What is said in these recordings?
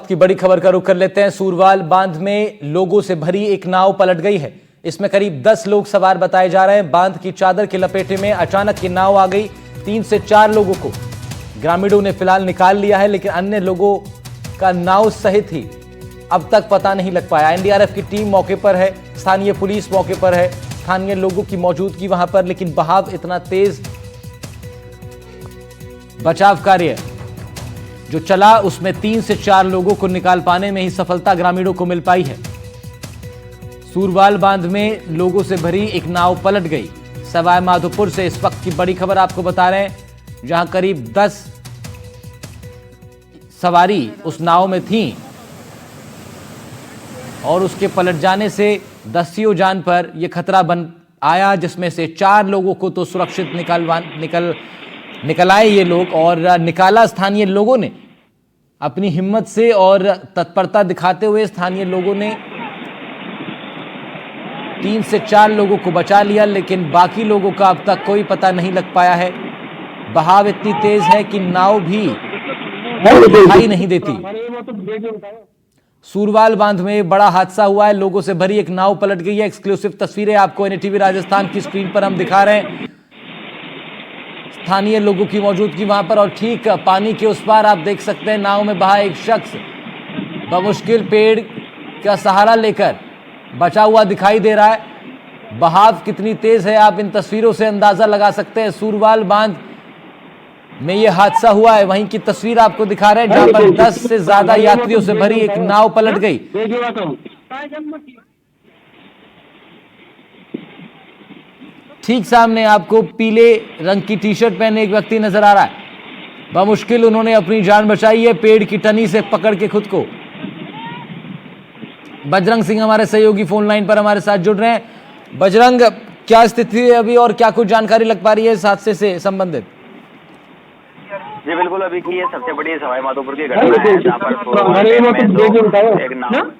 की बड़ी खबर का रुख कर लेते हैं। सूरवाल बांध में लोगों से भरी एक नाव पलट गई है। इसमें करीब 10 लोग सवार बताए जा रहे हैं। बांध की चादर के लपेटे में अचानक ये नाव आ गई। 3 से 4 लोगों को ग्रामीणों ने फिलहाल निकाल लिया है, लेकिन अन्य लोगों का नाव सहित ही अब तक पता नहीं लग पाया। एनडीआरएफ की टीम मौके पर है, स्थानीय पुलिस मौके पर है, स्थानीय लोगों की मौजूदगी वहां पर, लेकिन बहाव इतना तेज, बचाव कार्य जो चला उसमें 3 से 4 लोगों को निकाल पाने में ही सफलता ग्रामीणों को मिल पाई है। सूरवाल बांध में लोगों से भरी एक नाव पलट गई। सवाई माधोपुर से इस वक्त की बड़ी खबर आपको बता रहे हैं, जहां करीब 10 सवारी उस नाव में थीं और उसके पलट जाने से दसियों जान पर यह खतरा बन आया, जिसमें से 4 लोगों को तो सुरक्षित निकल आए ये लोग, और निकाला स्थानीय लोगों ने अपनी हिम्मत से और तत्परता दिखाते हुए। स्थानीय लोगों ने 3 से 4 लोगों को बचा लिया, लेकिन बाकी लोगों का अब तक कोई पता नहीं लग पाया है। बहाव इतनी तेज है कि नाव भी दिखाई नहीं देती। सूरवाल बांध में बड़ा हादसा हुआ है, लोगों से भरी एक नाव पलट गई है। एक्सक्लूसिव तस्वीरें आपको एनडीटीवी राजस्थान की स्क्रीन पर हम दिखा रहे हैं। स्थानीय लोगों की मौजूदगी वहां पर, और ठीक पानी के उस पार आप देख सकते हैं नाव में बहा एक शख्स बमुश्किल पेड़ का सहारा लेकर बचा हुआ दिखाई दे रहा है। बहाव कितनी तेज है आप इन तस्वीरों से अंदाजा लगा सकते हैं। सूरवाल बांध में यह हादसा हुआ है, वहीं की तस्वीर आपको दिखा रहे हैं जहां पर 10 से ज्यादा यात्रियों से भरी एक नाव पलट गई। ठीक सामने आपको पीले रंग की टी-शर्ट पहने एक व्यक्ति नजर आ रहा है। बमुश्किल उन्होंने अपनी जान बचाई है, पेड़ की टनी से पकड़ के खुद को। बजरंग सिंह हमारे सहयोगी फोन लाइन पर हमारे साथ जुड़ रहे हैं। बजरंग, क्या स्थिति है अभी और क्या कुछ जानकारी लग पा रही है इस हादसे से संबंधित? जी बिल्कुल, अभी की ये सबसे बड़ी सवाई माधोपुर की घटना है, जहाँ पर एक नाव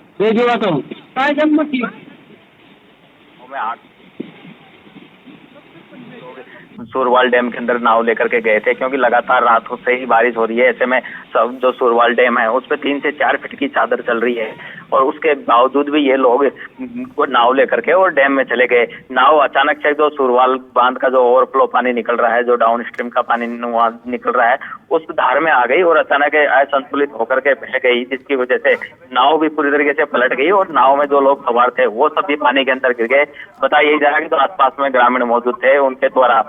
सूरवाल डैम के अंदर नाव लेकर के गए थे, क्योंकि लगातार रात से ही बारिश हो रही है। ऐसे में सब जो सूरवाल डैम है उस पे 3 से 4 फीट की चादर चल रही है, और उसके बावजूद भी ये लोग वो नाव लेकर के और डैम में चले गए। नाव अचानक से जो सूरवाल बांध का जो ओवरफ्लो पानी निकल रहा है, जो डाउन स्ट्रीम का पानी वहां निकल रहा है, उस धार में आ गई और अचानक असंतुलित होकर के बह गई, जिसकी वजह से नाव भी पूरी तरीके से पलट गई और नाव में जो लोग सवार थे वो सब भी पानी के अंदर गिर गए। बताया यही जा रहा है कि जो आसपास में ग्रामीण मौजूद थे उनके द्वारा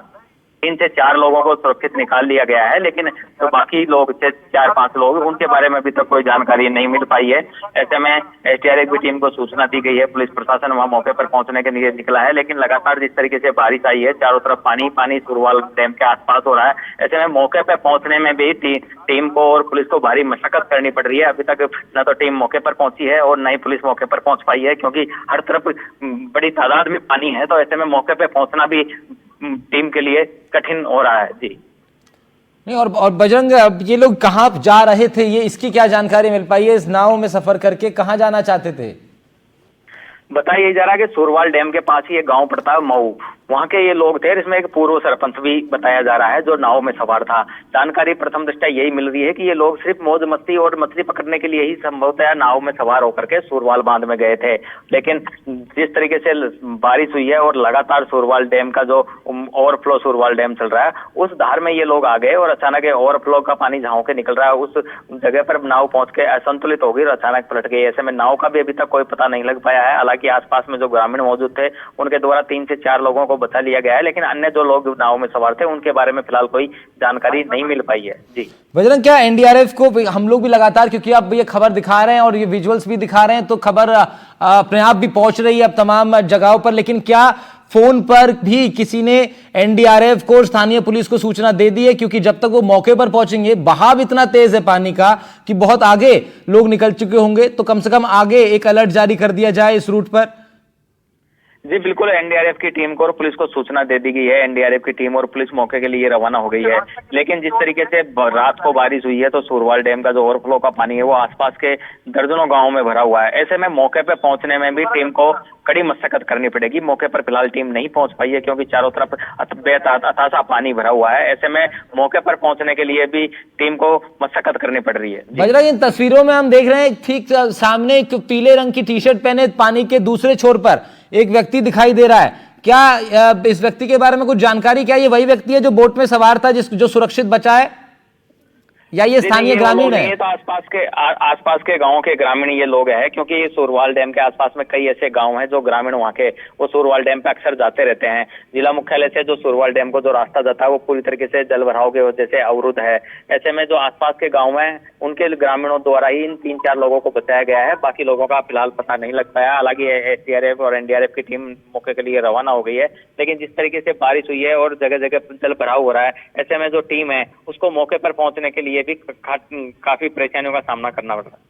3 से 4 लोगों को सुरक्षित निकाल लिया गया है, लेकिन तो बाकी लोग 4-5 लोग, उनके बारे में अभी तक कोई जानकारी नहीं मिल पाई है। ऐसे में एसडीआरएफ की टीम को सूचना दी गई है, पुलिस प्रशासन वहां मौके पर पहुंचने के लिए निकला है, लेकिन लगातार जिस तरीके से बारिश आई है, चारों तरफ पानी पानी सूरवाल डैम के आसपास हो रहा है। ऐसे में मौके पर पहुंचने में भी टीम को और पुलिस को भारी मशक्कत करनी पड़ रही है। अभी तक न तो टीम मौके पर पहुंची है और न ही पुलिस मौके पर पहुंच पाई है, क्योंकि हर तरफ बड़ी तादाद में पानी है, तो ऐसे में मौके पर पहुंचना भी टीम के लिए कठिन हो रहा है। जी नहीं, और बजरंग, अब ये लोग कहाँ जा रहे थे, ये इसकी क्या जानकारी मिल पाई है? इस नाव में सफर करके कहाँ जाना चाहते थे? बताया जा रहा है कि सूरवाल डैम के पास ही एक गांव पड़ता है मऊ, वहां के ये लोग थे। इसमें एक पूर्व सरपंच भी बताया जा रहा है जो नाव में सवार था। जानकारी प्रथम दृष्टया यही मिल रही है कि ये लोग सिर्फ मौज मस्ती और मछली पकड़ने के लिए ही संभवतः नाव में सवार होकर के सूरवाल बांध में गए थे, लेकिन जिस तरीके से बारिश हुई है और लगातार सूरवाल डैम का जो ओवरफ्लो सूरवाल डैम चल रहा है, उस धार में ये लोग आ गए और अचानक ओवरफ्लो का पानी जहाँ के निकल रहा है उस जगह पर नाव पहुंच के असंतुलित हो गई और अचानक पलट गई। ऐसे में नाव का भी अभी तक कोई पता नहीं लग पाया है। हालांकि आसपास में जो ग्रामीण मौजूद थे उनके द्वारा 3 से 4 लोगों को बचा लिया गया है, लेकिन अन्य जो लोग नाव में सवार थे उनके बारे में फिलहाल कोई जानकारी नहीं मिल पाई है। जी बजरंग, क्या एनडीआरएफ को हम लोग भी लगातार, क्योंकि अब ये खबर दिखा रहे हैं और ये विजुअल्स भी दिखा रहे हैं, तो खबर अपने आप भी पहुंच रही है अब तमाम जगहों पर, लेकिन क्या फोन पर भी किसी ने एनडीआरएफ को, स्थानीय पुलिस को सूचना दे दी है? क्योंकि जब तक वो मौके पर पहुंचेंगे, बहाव इतना तेज है पानी का कि बहुत आगे लोग निकल चुके होंगे, तो कम से कम आगे एक अलर्ट जारी कर दिया जाए इस रूट पर। जी बिल्कुल, एनडीआरएफ की टीम को और पुलिस को सूचना दे दी गई है। एनडीआरएफ की टीम और पुलिस मौके के लिए रवाना हो गई है। लेकिन जिस तरीके से रात को बारिश हुई है तो सूरवाल डैम का जो ओवरफ्लो का पानी है वो आसपास के दर्जनों गांवों में भरा हुआ है। ऐसे में मौके पे पहुंचने में भी टीम को कड़ी मशक्कत करनी पड़ेगी। मौके पर फिलहाल टीम नहीं पहुंच पाई है क्योंकि चारों तरफ अथासा पानी भरा हुआ है। ऐसे में मौके पर पहुंचने के लिए भी टीम को मशक्कत करनी पड़ रही है। बजरंग, इन तस्वीरों में हम देख रहे हैं ठीक सामने एक पीले रंग की टी शर्ट पहने पानी के दूसरे छोर पर एक व्यक्ति दिखाई दे रहा है। क्या इस व्यक्ति के बारे में कुछ जानकारी, क्या ये वही व्यक्ति है जो बोट में सवार था जो सुरक्षित बचा है, या ये स्थानीय ग्रामीण है? ये तो आसपास के गांवों के ग्रामीण ये लोग हैं, क्योंकि सूरवाल डैम के आसपास में कई ऐसे गांव हैं जो ग्रामीण वहां के वो सूरवाल डैम पे अक्सर जाते रहते हैं। जिला मुख्यालय से जो सूरवाल डैम को जो रास्ता जाता है वो पूरी तरीके से जल भराव की वजह से अवरुद्ध है। ऐसे में जो आसपास के गाँव हैं उनके ग्रामीणों द्वारा ही इन 3-4 लोगों को बचाया गया है। बाकी लोगों का फिलहाल पता नहीं लग पाया। हालांकि एसडीआरएफ और एनडीआरएफ की टीम मौके के लिए रवाना हो गई है, लेकिन जिस तरीके से बारिश हुई है और जगह जगह जल भराव हो रहा है, ऐसे में जो टीम है उसको मौके पर पहुंचने के लिए भी काफी परेशानियों का सामना करना पड़ रहा है।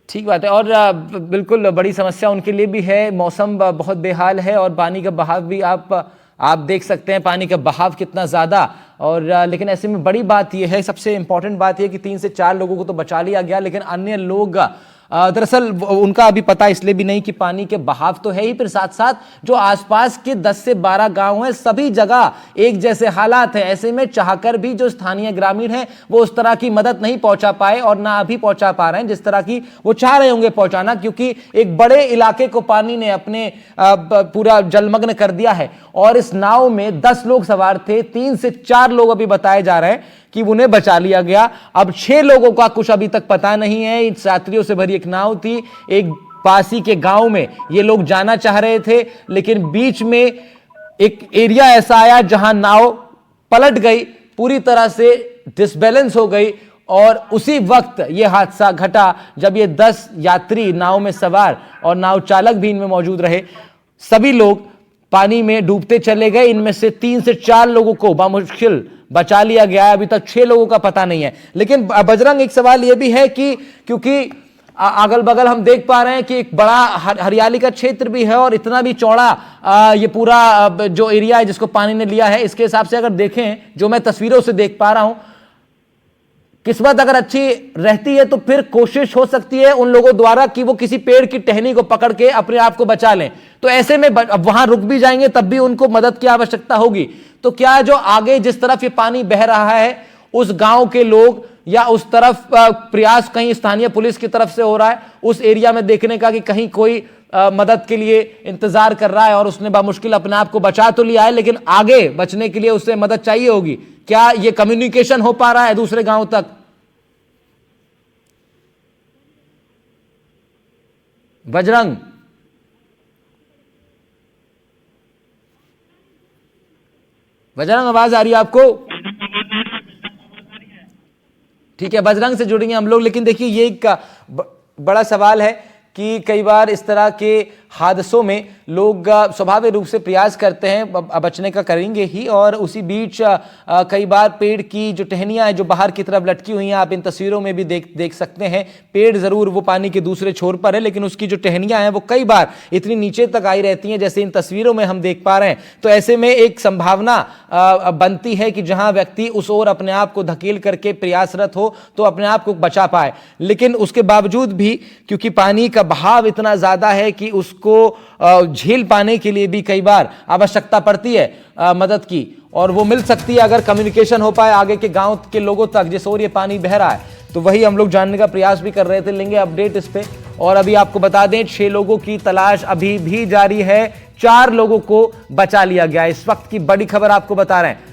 ठीक बात है। और बिल्कुल बड़ी समस्या उनके लिए भी है। मौसम बहुत बेहाल है और पानी का बहाव भी आप देख सकते हैं, पानी का बहाव कितना ज्यादा। और लेकिन ऐसे में बड़ी बात यह है, सबसे इंपॉर्टेंट बात यह कि 3 से 4 लोगों को तो बचा लिया गया, लेकिन अन्य लोग दरअसल उनका अभी पता इसलिए भी नहीं कि पानी के बहाव तो है ही, फिर साथ साथ जो आसपास के 10 से 12 गांव हैं सभी जगह एक जैसे हालात हैं। ऐसे में चाहकर भी जो स्थानीय ग्रामीण हैं वो उस तरह की मदद नहीं पहुंचा पाए और ना अभी पहुंचा पा रहे हैं जिस तरह की वो चाह रहे होंगे पहुंचाना, क्योंकि एक बड़े इलाके को पानी ने अपने पूरा जलमग्न कर दिया है। और इस नाव में 10 लोग सवार थे, 3 से 4 लोग अभी बताए जा रहे हैं कि उन्हें बचा लिया गया। अब 6 लोगों का कुछ अभी तक पता नहीं है। इन यात्रियों से भरी एक नाव थी, एक पासी के गांव में ये लोग जाना चाह रहे थे, लेकिन बीच में एक एरिया ऐसा आया जहां नाव पलट गई, पूरी तरह से डिसबैलेंस हो गई। और उसी वक्त यह हादसा घटा जब ये 10 यात्री नाव में सवार और नाव चालक भी इनमें मौजूद रहे, सभी लोग पानी में डूबते चले गए। इनमें से 3 से 4 लोगों को बामुश्किल बचा लिया गया है। अभी तक 6 लोगों का पता नहीं है। लेकिन बजरंग, एक सवाल यह भी है कि क्योंकि अगल बगल हम देख पा रहे हैं कि एक बड़ा हरियाली का क्षेत्र भी है और इतना भी चौड़ा ये पूरा जो एरिया है जिसको पानी ने लिया है, इसके हिसाब से अगर देखें, जो मैं तस्वीरों से देख पा रहा हूं, किस्मत अगर अच्छी रहती है तो फिर कोशिश हो सकती है उन लोगों द्वारा कि वो किसी पेड़ की टहनी को पकड़ के अपने आप को बचा लें। तो ऐसे में वहां रुक भी जाएंगे तब भी उनको मदद की आवश्यकता होगी। तो क्या जो आगे जिस तरफ ये पानी बह रहा है उस गांव के लोग या उस तरफ प्रयास कहीं स्थानीय पुलिस की तरफ से हो रहा है उस एरिया में देखने का कि कहीं कोई मदद के लिए इंतजार कर रहा है और उसने बामुश्किल अपने आप को बचा तो लिया है, लेकिन आगे बचने के लिए उसे मदद चाहिए होगी। क्या ये कम्युनिकेशन हो पा रहा है दूसरे गांव तक? बजरंग, आवाज आ रही है आपको? ठीक है, बजरंग से जुड़ेंगे हम लोग। लेकिन देखिए, ये एक बड़ा सवाल है कि कई बार इस तरह के हादसों में लोग स्वाभाविक रूप से प्रयास करते हैं, बचने का करेंगे ही, और उसी बीच कई बार पेड़ की जो टहनियां हैं जो बाहर की तरफ लटकी हुई हैं, आप इन तस्वीरों में भी देख सकते हैं, पेड़ जरूर वो पानी के दूसरे छोर पर है, लेकिन उसकी जो टहनियां हैं वो कई बार इतनी नीचे तक आई रहती हैं जैसे इन तस्वीरों में हम देख पा रहे हैं। तो ऐसे में एक संभावना बनती है कि जहां व्यक्ति उस ओर अपने आप को धकेल करके प्रयासरत हो तो अपने आप को बचा पाए, लेकिन उसके बावजूद भी क्योंकि पानी का बहाव इतना ज्यादा है कि उसको झेल पाने के लिए भी कई बार आवश्यकता पड़ती है मदद की, और वो मिल सकती है अगर कम्युनिकेशन हो पाए आगे के गांव के लोगों तक जिस ओर ये पानी बह रहा है। तो वही हम लोग जानने का प्रयास भी कर रहे थे, लेंगे अपडेट इस पे। और अभी आपको बता दें 6 लोगों की तलाश अभी भी जारी है, 4 लोगों को बचा लिया गया। इस वक्त की बड़ी खबर आपको बता रहे हैं,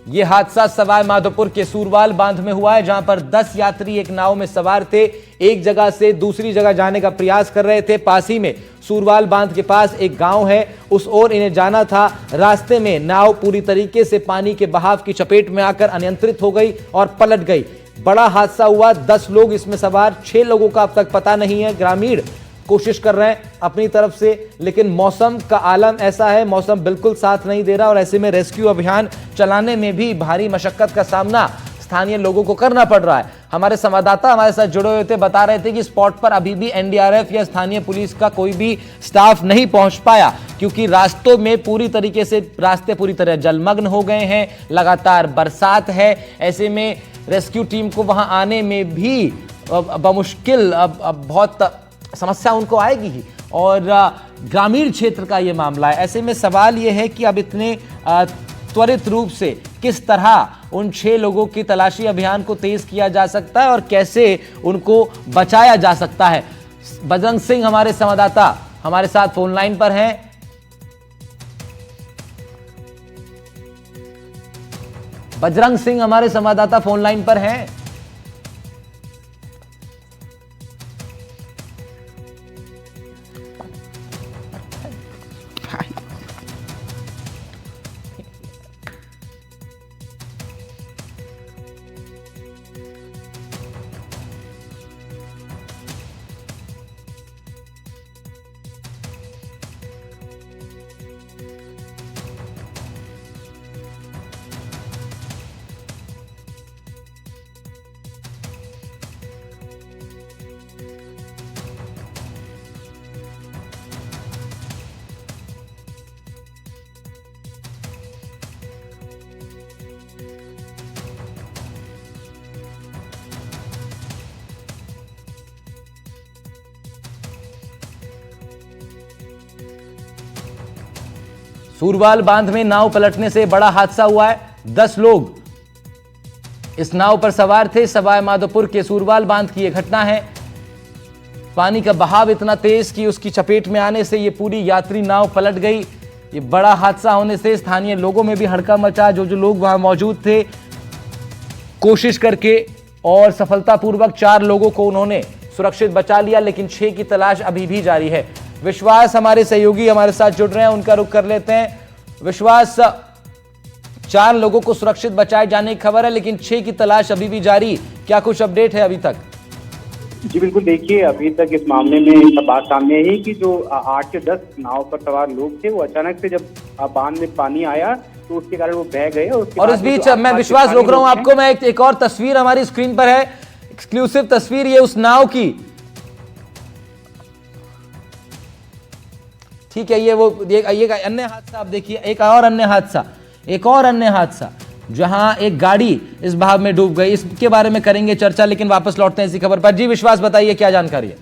यह हादसा सवाई माधोपुर के सूरवाल बांध में हुआ है, जहां पर 10 यात्री एक नाव में सवार थे, एक जगह से दूसरी जगह जाने का प्रयास कर रहे थे। पास ही में सूरवाल बांध के पास एक गांव है, उस ओर इन्हें जाना था। रास्ते में नाव पूरी तरीके से पानी के बहाव की चपेट में आकर अनियंत्रित हो गई और पलट गई। बड़ा हादसा हुआ, 10 लोग इसमें सवार, 6 लोगों का अब तक पता नहीं है। ग्रामीण कोशिश कर रहे हैं अपनी तरफ से, लेकिन मौसम का आलम ऐसा है, मौसम बिल्कुल साथ नहीं दे रहा, और ऐसे में रेस्क्यू अभियान चलाने में भी भारी मशक्कत का सामना स्थानीय लोगों को करना पड़ रहा है। हमारे संवाददाता हमारे साथ जुड़े हुए थे, बता रहे थे कि स्पॉट पर अभी भी एनडीआरएफ या स्थानीय पुलिस का कोई भी स्टाफ नहीं पहुंच पाया, क्योंकि रास्तों में पूरी तरीके से रास्ते पूरी तरह जलमग्न हो गए हैं, लगातार बरसात है। ऐसे में रेस्क्यू टीम को वहां आने में भी बमुश्किल अब बहुत समस्या उनको आएगी ही, और ग्रामीण क्षेत्र का ये मामला है। ऐसे में सवाल ये है कि अब इतने त्वरित रूप से किस तरह उन 6 लोगों की तलाशी अभियान को तेज किया जा सकता है और कैसे उनको बचाया जा सकता है। बजरंग सिंह हमारे संवाददाता हमारे साथ फोन लाइन पर हैं। बजरंग सिंह हमारे संवाददाता फोन लाइन पर हैं। सूरवाल बांध में नाव पलटने से बड़ा हादसा हुआ है। 10 लोग इस नाव पर सवार थे। सवाई माधोपुर के सूरवाल बांध की यह घटना है। पानी का बहाव इतना तेज कि उसकी चपेट में आने से यह पूरी यात्री नाव पलट गई। ये बड़ा हादसा होने से स्थानीय लोगों में भी हड़कंप मचा। जो लोग वहां मौजूद थे, कोशिश करके और सफलतापूर्वक 4 लोगों को उन्होंने सुरक्षित बचा लिया, लेकिन 6 की तलाश अभी भी जारी है। विश्वास हमारे सहयोगी हमारे साथ जुड़ रहे हैं, उनका रुख कर लेते हैं। विश्वास, 4 लोगों को सुरक्षित बचाए जाने की खबर है, लेकिन 6 की तलाश अभी भी जारी। क्या कुछ अपडेट है अभी तक? जी बिल्कुल, देखिए अभी तक इस मामले में एक बात सामने आई है कि जो 8 से 10 नाव पर सवार लोग थे, वो अचानक से जब बांध में पानी आया तो उसके कारण वो बह गए। और इस बीच मैं विश्वास रोक रहा हूं आपको, मैं एक और तस्वीर हमारी स्क्रीन पर है, एक्सक्लूसिव तस्वीर ये उस नाव की। ठीक है, ये अन्य हादसा आप देखिए, एक और अन्य हादसा जहां एक गाड़ी इस बहाव में डूब गई। इसके बारे में करेंगे चर्चा, लेकिन वापस लौटते हैं इसी खबर पर। जी विश्वास, बताइए क्या जानकारी है?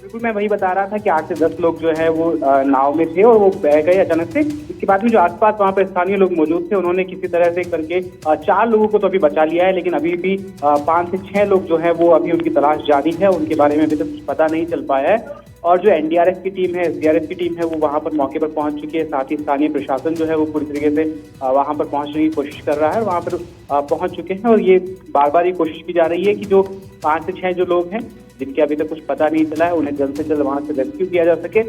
बिल्कुल, मैं वही बता रहा था कि 8 से 10 लोग जो है वो नाव में थे और वो बह गए अचानक से। इसके बाद में जो आसपास वहां पर स्थानीय लोग मौजूद थे, उन्होंने किसी तरह से करके 4 लोगों को तो अभी बचा लिया है, लेकिन अभी भी 5 से 6 लोग जो है वो अभी उनकी तलाश जारी है। उनके बारे में अभी तक कुछ पता नहीं चल पाया है। और जो एनडीआरएफ की टीम है, एसडीआरएफ की टीम है, वो वहां पर मौके पर पहुंच चुकी है। साथ ही स्थानीय प्रशासन जो है वो पूरी तरीके से वहां पर पहुंचने की कोशिश कर रहा है और वहां पर पहुंच चुके हैं। और ये बार बार ये कोशिश की जा रही है कि जो 5 से 6 जो लोग हैं जिनके अभी तक कुछ पता नहीं चला है, उन्हें जल्द से जल्द वहां से रेस्क्यू किया जा सके।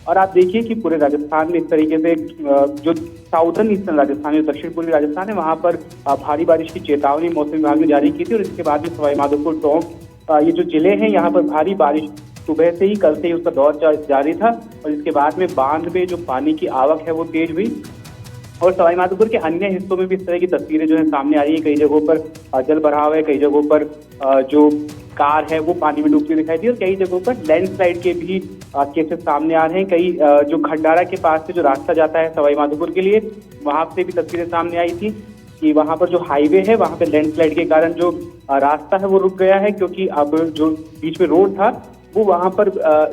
और आप देखिए कि पूरे राजस्थान में इस तरीके से जो साउदर्न ईस्टर्न राजस्थान, जो दक्षिण पूर्वी राजस्थान है, वहां पर भारी बारिश की चेतावनी मौसम विभाग ने जारी की थी। और इसके बाद में सवाई माधोपुर, टोंक, ये जो जिले हैं, यहाँ पर भारी बारिश सुबह से ही, कल से ही उसका दौर जारी था। और इसके बाद में बांध में जो पानी की आवक है वो तेज हुई। और सवाई माधोपुर के अन्य हिस्सों में भी इस तरह की तस्वीरें जो है सामने आ रही है। कई जगहों पर जल भराव है, कई जगहों पर जो कार है वो पानी में डूबती दिखाई दी, और कई जगहों पर लैंडस्लाइड के भी केसेस सामने आ रहे हैं। कई जो खंडारा के पास से जो रास्ता जाता है सवाई माधोपुर के लिए, वहां से भी तस्वीरें सामने आई थी कि वहां पर जो हाईवे है, वहां पे लैंडस्लाइड के कारण जो रास्ता है वो रुक गया है, क्योंकि अब जो बीच में रोड था वो वहां पर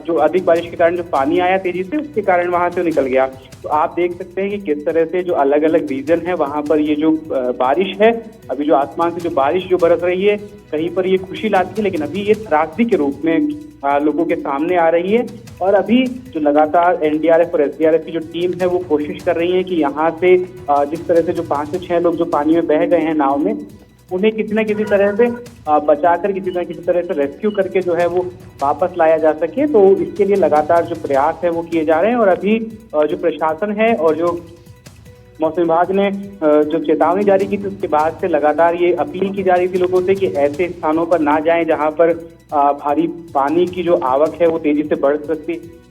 जो अधिक बारिश के कारण जो पानी आया तेजी से, उसके कारण वहां से निकल गया। तो आप देख सकते हैं कि किस तरह से जो अलग अलग रीजन है वहां पर ये जो बारिश है, अभी जो आसमान से जो बारिश जो बरस रही है, कहीं पर ये खुशी लाती है, लेकिन अभी ये त्रासदी के रूप में लोगों के सामने आ रही है। और अभी जो लगातार एनडीआरएफ और एसडीआरएफ की जो टीम है वो कोशिश कर रही है कि यहाँ से जिस तरह से जो 5 से 6 लोग जो पानी में बह गए हैं नाव में, उन्हें किसी न किसी तरह से बचाकर किसी न किसी तरह से रेस्क्यू करके जो है वो वापस लाया जा सके। तो इसके लिए लगातार जो प्रयास है वो किए जा रहे हैं। और अभी जो प्रशासन है और जो मौसम विभाग ने जो चेतावनी जारी की थी, उसके बाद से लगातार ये अपील की जा रही थी लोगों से कि ऐसे स्थानों पर ना जाएं जहां पर भारी पानी की जो आवक है वो तेजी से बढ़ सकती है।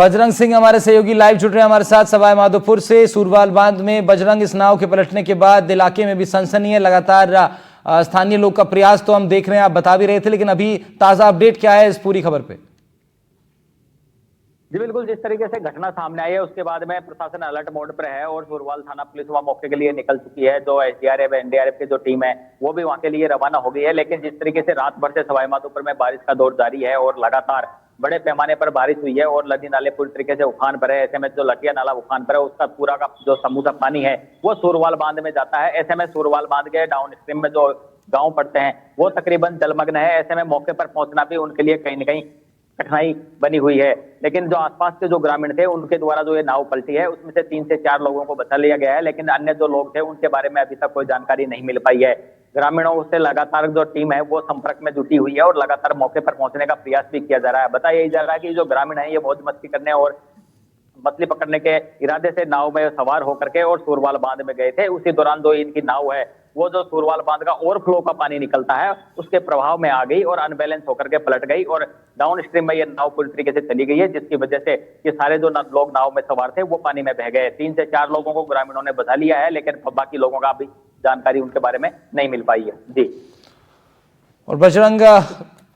बजरंग सिंह हमारे सहयोगी लाइव जुड़ रहे हैं हमारे साथ सवाई माधोपुर से। सूरवाल बांध में बजरंग, इस नाव के पलटने के बाद इलाके में भी सनसनी है। लगातार स्थानीय लोग का प्रयास तो हम देख रहे हैं, आप बता भी रहे थे, लेकिन अभी ताजा अपडेट क्या है इस पूरी खबर पे? जी बिल्कुल, जिस तरीके से घटना सामने आई है उसके बाद में प्रशासन अलर्ट मोड पर है और सूरवाल थाना पुलिस वहां मौके के लिए निकल चुकी है। जो एसडीआरएफ एनडीआरएफ की जो टीम है वो भी वहां के लिए रवाना हो गई है। लेकिन जिस तरीके से रात भर से सवाई माधोपुर में बारिश का दौर जारी है और लगातार बड़े पैमाने पर बारिश हुई है और नदी नाले पूरी तरीके से उफान पर है। ऐसे में जो लटिया नाला उफान पर है उसका पूरा का जो समूचा पानी है वो सूरवाल बांध में जाता है। ऐसे में सूरवाल बांध के डाउन स्ट्रीम में जो गाँव पड़ते हैं वो तकरीबन जलमग्न है। ऐसे में मौके पर पहुंचना भी उनके लिए कहीं न कहीं कठिनाई बनी हुई है। लेकिन जो आसपास के जो ग्रामीण थे उनके द्वारा जो ये नाव पलटी है उसमें से 3 से 4 लोगों को बचा लिया गया है। लेकिन अन्य जो लोग थे उनके बारे में अभी तक कोई जानकारी नहीं मिल पाई है। ग्रामीणों से लगातार जो टीम है वो संपर्क में जुटी हुई है और लगातार मौके पर पहुंचने का प्रयास भी किया जा रहा है। बताया जा रहा है कि जो ग्रामीण है ये मौज मस्ती करने और मछली पकड़ने के इरादे से नाव में सवार होकर के और सूरवाल बांध में गए थे। उसी दौरान जो इनकी नाव है वो जो सूरवाल बांध का ओवरफ्लो का पानी निकलता है उसके प्रभाव में आ गई और अनबैलेंस होकर के पलट गई और डाउन स्ट्रीम में ये नाव पूरी तरीके से चली गई है, जिसकी वजह से ये सारे जो लोग नाव में सवार थे वो पानी में बह गए। 3 से 4 लोगों को ग्रामीणों ने बचा लिया है, लेकिन बाकी लोगों का अभी जानकारी उनके बारे में नहीं मिल पाई है। जी। और बजरंग,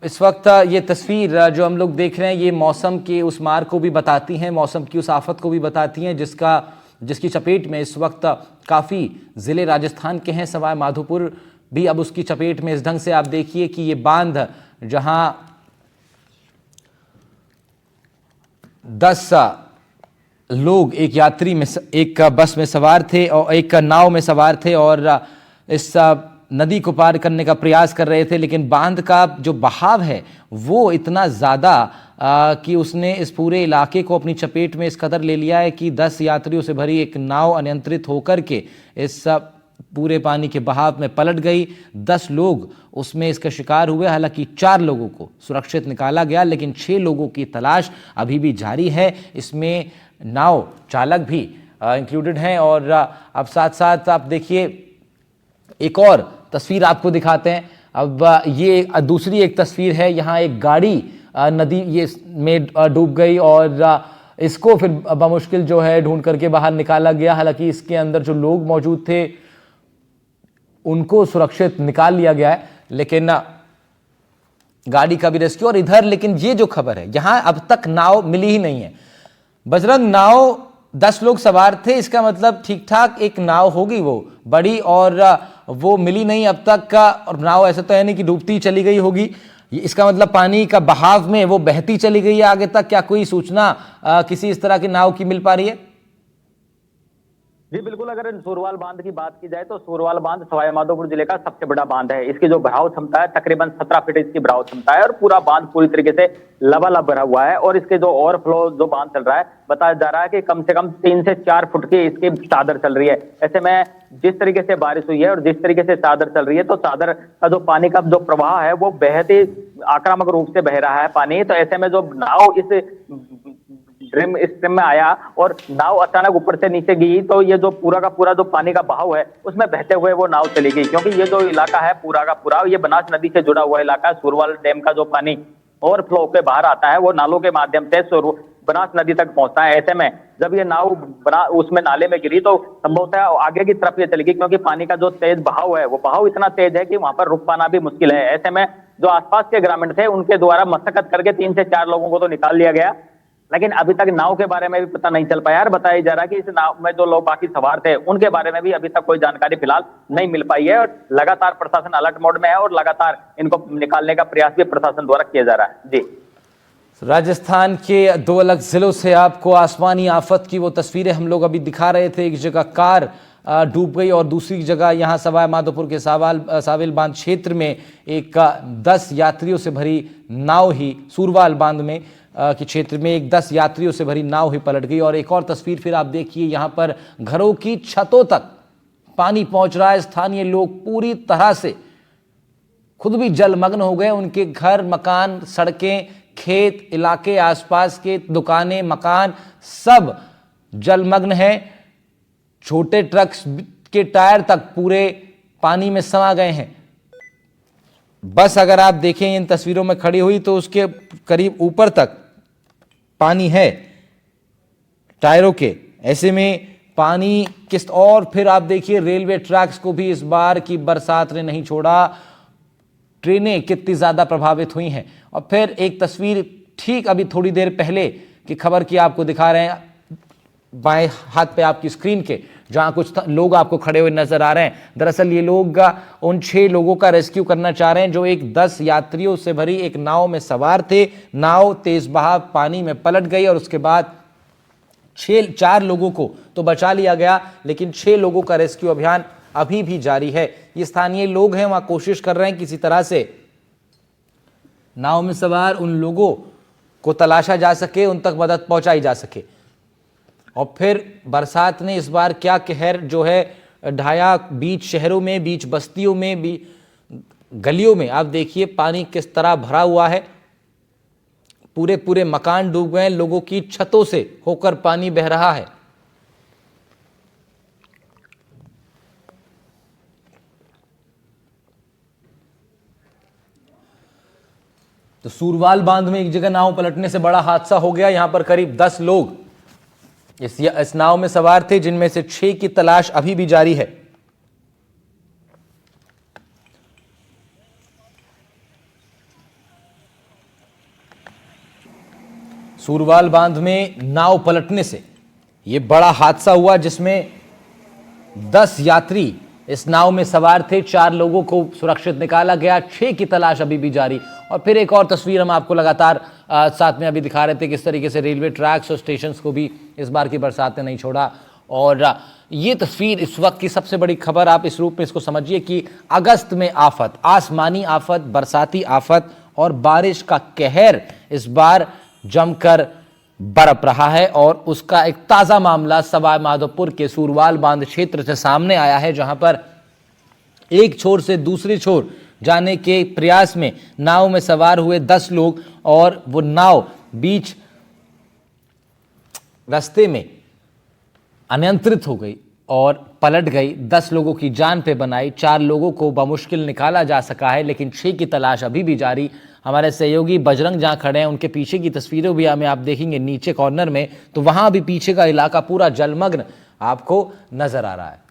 इस वक्त ये तस्वीर जो हम लोग देख रहे हैं ये मौसम के उस मार को भी बताती हैं, मौसम की उस आफत को भी बताती हैं जिसकी चपेट में इस वक्त काफ़ी ज़िले राजस्थान के हैं। सवाई माधोपुर भी अब उसकी चपेट में। इस ढंग से आप देखिए कि ये बांध जहां 10 लोग एक यात्री में एक बस में सवार थे और एक नाव में सवार थे और इस नदी को पार करने का प्रयास कर रहे थे, लेकिन बांध का जो बहाव है वो इतना ज़्यादा कि उसने इस पूरे इलाके को अपनी चपेट में इस कदर ले लिया है कि 10 यात्रियों से भरी एक नाव अनियंत्रित होकर के इस पूरे पानी के बहाव में पलट गई। 10 लोग उसमें इसका शिकार हुए। हालांकि 4 लोगों को सुरक्षित निकाला गया, लेकिन 6 लोगों की तलाश अभी भी जारी है। इसमें नाव चालक भी इंक्लूडेड हैं। और अब साथ साथ आप देखिए एक और तस्वीर आपको दिखाते हैं। अब ये दूसरी एक तस्वीर है, यहाँ एक गाड़ी नदी ये में डूब गई और इसको फिर बमुश्किल जो है ढूंढ करके बाहर निकाला गया। हालांकि इसके अंदर जो लोग मौजूद थे उनको सुरक्षित निकाल लिया गया है, लेकिन गाड़ी का भी रेस्क्यू। और इधर लेकिन ये जो खबर है, यहाँ अब तक नाव मिली ही नहीं है। बजरंग, नाव 10 लोग सवार थे, इसका मतलब ठीक ठाक एक नाव होगी वो बड़ी, और वो मिली नहीं अब तक का। और नाव ऐसा तो है नहीं कि डूबती चली गई होगी, इसका मतलब पानी का बहाव में वो बहती चली गई है आगे तक। क्या कोई सूचना किसी इस तरह की नाव की मिल पा रही है? जी बिल्कुल, अगर सूरवाल बांध की बात की जाए तो सूरवाल बांध सवाई माधोपुर जिले का सबसे बड़ा बांध है। इसकी जो भराव क्षमता है तकरीबन 17 फीट इसकी भराव क्षमता है और पूरा बांध पूरी तरीके से लबालब भरा हुआ है। और इसके जो ओवरफ्लो जो बांध चल रहा है, बताया जा रहा है कि कम से कम 3 से 4 फुट की इसकी चादर चल रही है। ऐसे में जिस तरीके से बारिश हुई है और जिस तरीके से चादर चल रही है तो चादर का जो पानी का जो प्रवाह है वो बेहद ही आक्रामक रूप से बह रहा है पानी। तो ऐसे में जो नाव इस स्ट्रीम में आया और नाव अचानक ऊपर से नीचे गिरी तो ये जो पूरा का पूरा जो पानी का बहाव है उसमें बहते हुए वो नाव चली गई। क्योंकि ये जो इलाका है पूरा का पूरा ये बनास नदी से जुड़ा हुआ इलाका है। सूरवाल डैम का जो पानी ओवरफ्लो के बाहर आता है वो नालों के माध्यम से बनास नदी तक पहुंचता है। ऐसे में जब ये नाव उसमें नाले में गिरी तो संभवतः आगे की तरफ ये चली गई, क्योंकि पानी का जो तेज बहाव है वो बहाव इतना तेज है कि वहां पर रुक पाना भी मुश्किल है। ऐसे में जो आसपास के ग्रामीण थे उनके द्वारा मशक्कत करके 3 से 4 लोगों को तो निकाल लिया गया, लेकिन अभी तक नाव के बारे में भी पता नहीं चल पाया। बताया जा रहा है कि इस नाव में जो लोग बाकी सवार थे उनके बारे में भी अभी तक कोई जानकारी फिलहाल नहीं मिल पाई है। और लगातार प्रशासन अलर्ट मोड में है और लगातार इनको निकालने का प्रयास भी प्रशासन द्वारा किया जा रहा है। जी। राजस्थान के 2 अलग जिलों से आपको आसमानी आफत की वो तस्वीरें हम लोग अभी दिखा रहे थे। एक जगह कार डूब गई और दूसरी जगह यहाँ सवाई माधोपुर के साविल बांध क्षेत्र में एक 10 यात्रियों से भरी नाव ही सूरवाल बांध में के क्षेत्र में एक 10 यात्रियों से भरी नाव ही पलट गई। और एक और तस्वीर फिर आप देखिए, यहाँ पर घरों की छतों तक पानी पहुंच रहा है। स्थानीय लोग पूरी तरह से खुद भी जलमग्न हो गए। उनके घर, मकान, सड़कें, खेत, इलाके, आसपास के दुकानें, मकान सब जलमग्न हैं। छोटे ट्रक्स के टायर तक पूरे पानी में समा गए हैं। बस अगर आप देखें इन तस्वीरों में खड़ी हुई तो उसके करीब ऊपर तक पानी है। टायरों के। ऐसे में पानी किस, और फिर आप देखिए रेलवे ट्रैक्स को भी इस बार की बरसात ने नहीं छोड़ा। ट्रेनें कितनी ज्यादा प्रभावित हुई हैं। और फिर एक तस्वीर ठीक अभी थोड़ी देर पहले की खबर की आपको दिखा रहे हैं, बाएं हाथ पे आपकी स्क्रीन के, जहां कुछ लोग आपको खड़े हुए नजर आ रहे हैं। दरअसल ये लोग उन 6 लोगों का रेस्क्यू करना चाह रहे हैं जो एक 10 यात्रियों से भरी एक नाव में सवार थे। नाव तेज बहाव पानी में पलट गई और उसके बाद 4 लोगों को तो बचा लिया गया, लेकिन 6 लोगों का रेस्क्यू अभियान अभी भी जारी है। ये स्थानीय लोग हैं, वहां कोशिश कर रहे हैं किसी तरह से नाव में सवार उन लोगों को तलाशा जा सके, उन तक मदद पहुंचाई जा सके। और फिर बरसात ने इस बार क्या कहर जो है ढाया, बीच शहरों में, बीच बस्तियों में भी, गलियों में आप देखिए पानी किस तरह भरा हुआ है। पूरे पूरे मकान डूब गए, लोगों की छतों से होकर पानी बह रहा है। तो सूरवाल बांध में एक जगह नाव पलटने से बड़ा हादसा हो गया। यहां पर करीब 10 लोग इस नाव में सवार थे, जिनमें से 6 की तलाश अभी भी जारी है। सूरवाल बांध में नाव पलटने से यह बड़ा हादसा हुआ, जिसमें 10 यात्री इस नाव में सवार थे। 4 लोगों को सुरक्षित निकाला गया, 6 की तलाश अभी भी जारी। और फिर एक और तस्वीर हम आपको लगातार साथ में अभी दिखा रहे थे, किस तरीके से रेलवे ट्रैक्स और स्टेशंस को भी इस बार की बरसात ने नहीं छोड़ा। और ये तस्वीर इस वक्त की सबसे बड़ी खबर आप इस रूप में इसको समझिए कि अगस्त में आफत, आसमानी आफत, बरसाती आफत और बारिश का कहर इस बार जमकर बरप रहा है। और उसका एक ताजा मामला सवाई माधोपुर के सूरवाल बांध क्षेत्र से सामने आया है, जहां पर एक छोर से दूसरी छोर जाने के प्रयास में नाव में सवार हुए 10 लोग, और वो नाव बीच रास्ते में अनियंत्रित हो गई और पलट गई। 10 लोगों की जान पे बनाई, 4 लोगों को बमुश्किल निकाला जा सका है, लेकिन 6 की तलाश अभी भी जारी। हमारे सहयोगी बजरंग जहां खड़े हैं, उनके पीछे की तस्वीरें भी हमें आप देखेंगे नीचे कॉर्नर में, तो वहां भी पीछे का इलाका पूरा जलमग्न आपको नजर आ रहा है।